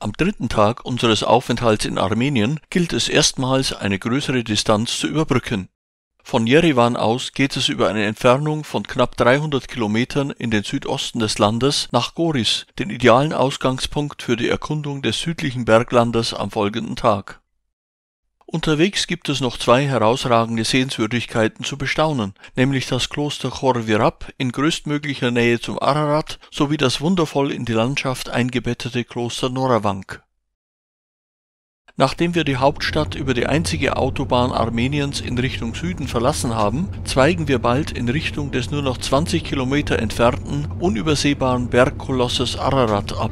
Am dritten Tag unseres Aufenthalts in Armenien gilt es erstmals, eine größere Distanz zu überbrücken. Von Jerewan aus geht es über eine Entfernung von knapp 300 Kilometern in den Südosten des Landes nach Goris, den idealen Ausgangspunkt für die Erkundung des südlichen Berglandes am folgenden Tag. Unterwegs gibt es noch zwei herausragende Sehenswürdigkeiten zu bestaunen, nämlich das Kloster Chor Virab in größtmöglicher Nähe zum Ararat sowie das wundervoll in die Landschaft eingebettete Kloster Norawank. Nachdem wir die Hauptstadt über die einzige Autobahn Armeniens in Richtung Süden verlassen haben, zweigen wir bald in Richtung des nur noch 20 Kilometer entfernten, unübersehbaren Bergkolosses Ararat ab.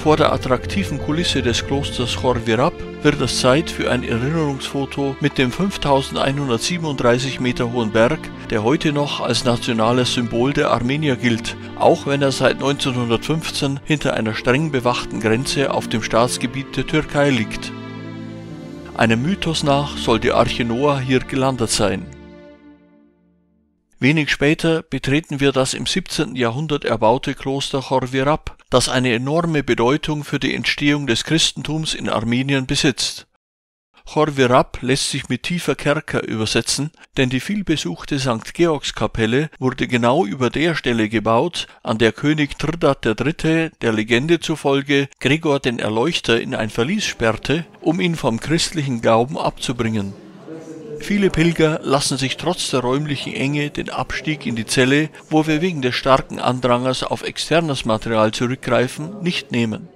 Vor der attraktiven Kulisse des Klosters Chor Virab wird es Zeit für ein Erinnerungsfoto mit dem 5137 Meter hohen Berg, der heute noch als nationales Symbol der Armenier gilt, auch wenn er seit 1915 hinter einer streng bewachten Grenze auf dem Staatsgebiet der Türkei liegt. Einem Mythos nach soll die Arche Noah hier gelandet sein. Wenig später betreten wir das im 17. Jahrhundert erbaute Kloster Chor Virab, das eine enorme Bedeutung für die Entstehung des Christentums in Armenien besitzt. Chor Virab lässt sich mit tiefer Kerker übersetzen, denn die vielbesuchte St. Georgskapelle wurde genau über der Stelle gebaut, an der König Trdat III. Der Legende zufolge Gregor den Erleuchter in ein Verlies sperrte, um ihn vom christlichen Glauben abzubringen. Viele Pilger lassen sich trotz der räumlichen Enge den Abstieg in die Zelle, wo wir wegen des starken Andrangers auf externes Material zurückgreifen, nicht nehmen.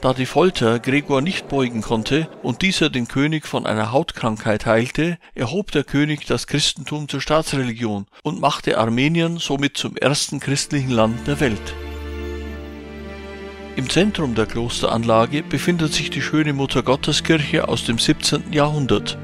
Da die Folter Gregor nicht beugen konnte und dieser den König von einer Hautkrankheit heilte, erhob der König das Christentum zur Staatsreligion und machte Armenien somit zum ersten christlichen Land der Welt. Im Zentrum der Klosteranlage befindet sich die schöne Muttergotteskirche aus dem 17. Jahrhundert.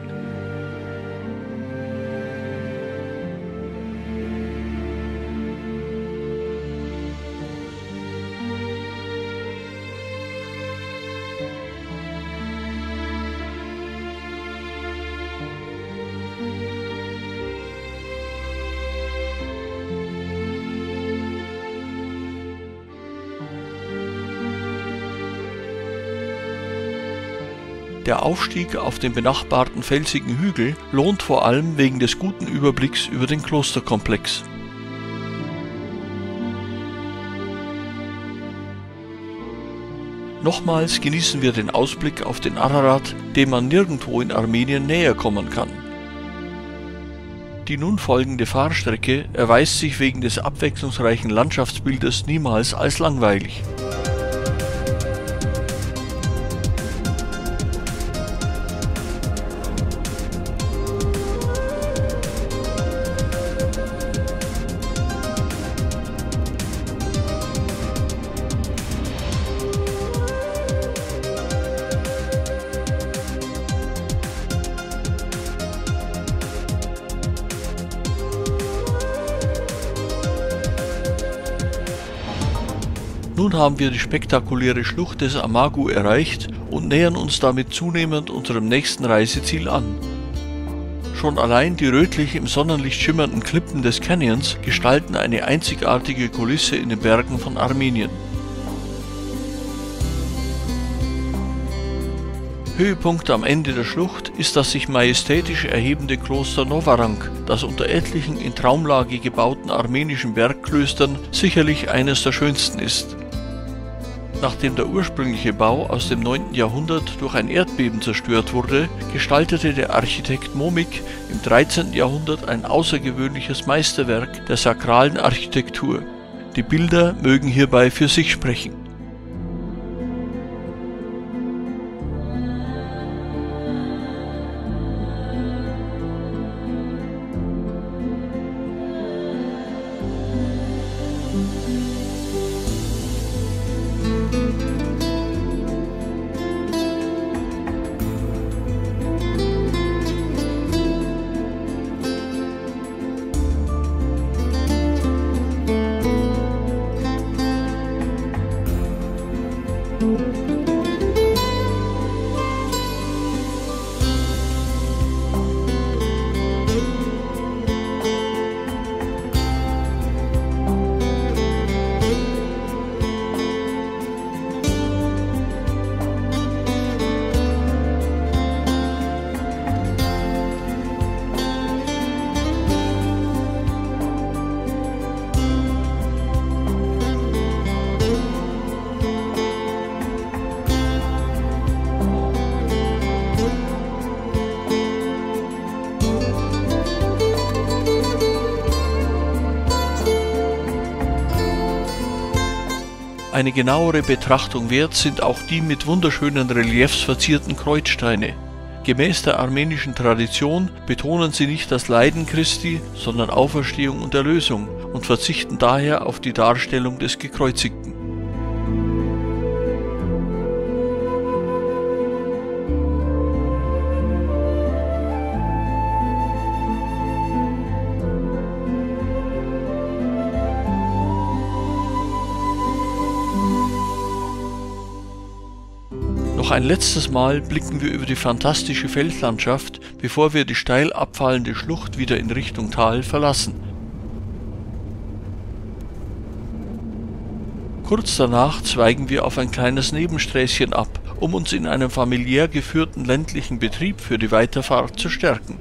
Der Aufstieg auf den benachbarten felsigen Hügel lohnt vor allem wegen des guten Überblicks über den Klosterkomplex. Nochmals genießen wir den Ausblick auf den Ararat, dem man nirgendwo in Armenien näher kommen kann. Die nun folgende Fahrstrecke erweist sich wegen des abwechslungsreichen Landschaftsbildes niemals als langweilig. Nun haben wir die spektakuläre Schlucht des Amagu erreicht und nähern uns damit zunehmend unserem nächsten Reiseziel an. Schon allein die rötlich im Sonnenlicht schimmernden Klippen des Canyons gestalten eine einzigartige Kulisse in den Bergen von Armenien. Höhepunkt am Ende der Schlucht ist das sich majestätisch erhebende Kloster Novarank, das unter etlichen in Traumlage gebauten armenischen Bergklöstern sicherlich eines der schönsten ist. Nachdem der ursprüngliche Bau aus dem 9. Jahrhundert durch ein Erdbeben zerstört wurde, gestaltete der Architekt Momik im 13. Jahrhundert ein außergewöhnliches Meisterwerk der sakralen Architektur. Die Bilder mögen hierbei für sich sprechen. Eine genauere Betrachtung wert sind auch die mit wunderschönen Reliefs verzierten Kreuzsteine. Gemäß der armenischen Tradition betonen sie nicht das Leiden Christi, sondern Auferstehung und Erlösung und verzichten daher auf die Darstellung des Gekreuzigten. Noch ein letztes Mal blicken wir über die fantastische Feldlandschaft, bevor wir die steil abfallende Schlucht wieder in Richtung Tal verlassen. Kurz danach zweigen wir auf ein kleines Nebensträßchen ab, um uns in einem familiär geführten ländlichen Betrieb für die Weiterfahrt zu stärken.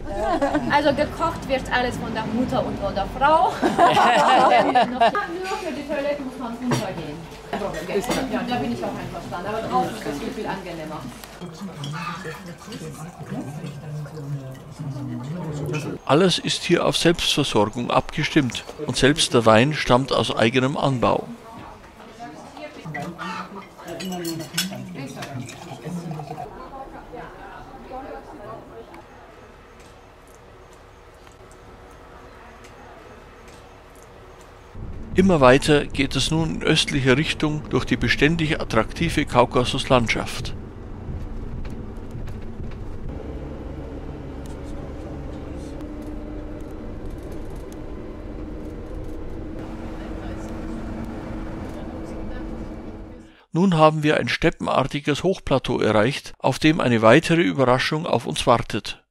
Also gekocht wird alles von der Mutter und von der Frau. Nur für die Toilette muss man runtergehen. Ja, da bin ich auch einverstanden, aber draußen ist das viel angenehmer. Alles ist hier auf Selbstversorgung abgestimmt und selbst der Wein stammt aus eigenem Anbau. Immer weiter geht es nun in östlicher Richtung durch die beständig attraktive Kaukasuslandschaft. Nun haben wir ein steppenartiges Hochplateau erreicht, auf dem eine weitere Überraschung auf uns wartet.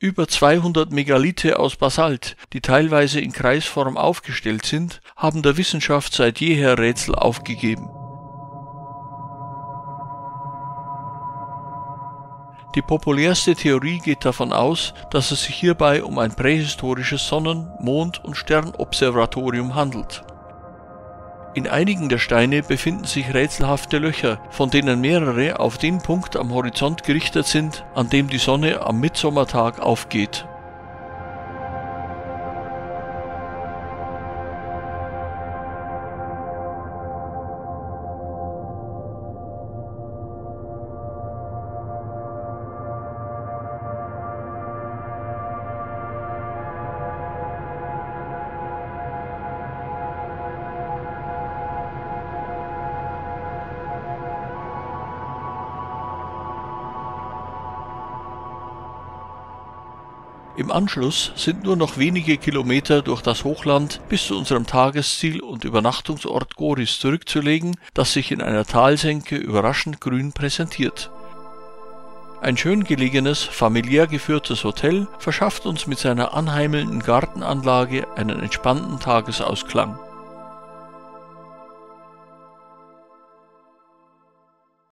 Über 200 Megalithe aus Basalt, die teilweise in Kreisform aufgestellt sind, haben der Wissenschaft seit jeher Rätsel aufgegeben. Die populärste Theorie geht davon aus, dass es sich hierbei um ein prähistorisches Sonnen-, Mond- und Sternobservatorium handelt. In einigen der Steine befinden sich rätselhafte Löcher, von denen mehrere auf den Punkt am Horizont gerichtet sind, an dem die Sonne am Mitsommertag aufgeht. Im Anschluss sind nur noch wenige Kilometer durch das Hochland bis zu unserem Tagesziel und Übernachtungsort Goris zurückzulegen, das sich in einer Talsenke überraschend grün präsentiert. Ein schön gelegenes, familiär geführtes Hotel verschafft uns mit seiner anheimelnden Gartenanlage einen entspannten Tagesausklang.